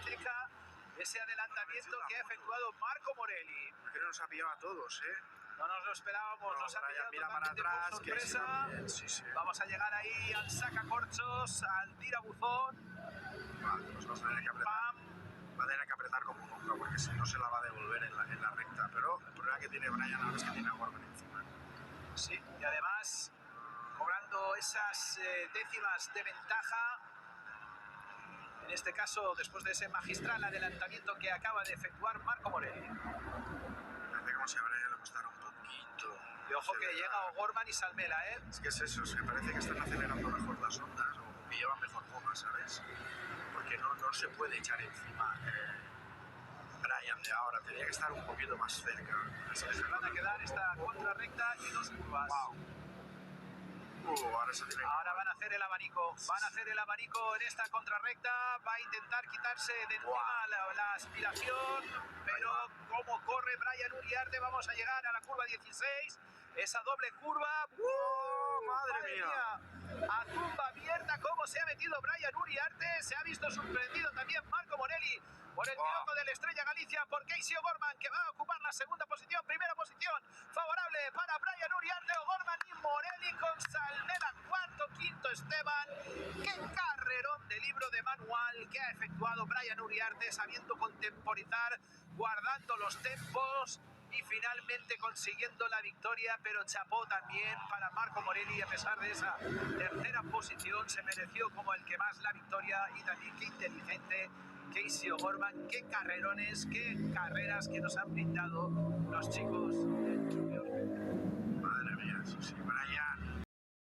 kilométrica, ese adelantamiento que ha efectuado Marco Morelli. Que nos ha pillado a todos, No nos lo esperábamos, no, nos ha pillado mira para atrás, por sorpresa. Sí. Vamos a llegar ahí al sacacorchos, al tirabuzón. Vale, pues vamos a tener que apretar. Va a tener que apretar como nunca, porque si no se la va a devolver en la recta. Pero el problema que tiene Brian ahora es que tiene a Gorman encima. Sí, y además cobrando esas décimas de ventaja. En este caso, después de ese magistral adelantamiento que acaba de efectuar Marco Morelli. Parece como si a Brian le costara un poquito. Y ojo que llega O'Gorman y Salmela, Es que es eso, me parece que están acelerando mejor las ondas o que llevan mejor goma, ¿sabes? Porque no se puede echar encima Brian de ahora, tendría que estar un poquito más cerca. Se van a quedar esta contrarrecta y dos curvas. Ahora van a hacer el abanico. Van a hacer el abanico en esta contrarrecta. Va a intentar quitarse de encima la aspiración. Pero como corre Brian Uriarte, vamos a llegar a la curva 16. Esa doble curva. ¡Madre mía! A tumba abierta, cómo se ha metido Brian Uriarte. Se ha visto sorprendido también Marco Morelli por el piloto de la Estrella Galicia, por Casey O'Gorman, que va a ocupar la segunda posición. Primera posición favorable para Brian Uriarte, O'Gorman y Morelli con Salmela, cuarto, quinto Esteban. ¡Qué carrerón de libro de manual que ha efectuado Brian Uriarte, sabiendo contemporizar, guardando los tempos y finalmente consiguiendo la victoria! Pero chapó también para Marco Morelli, a pesar de esa tercera posición, se mereció como el que más la victoria. Y también qué inteligente Casey O'Gorman, qué carrerones, qué carreras que nos han brindado los chicos del Junior. Madre mía, sí, Brian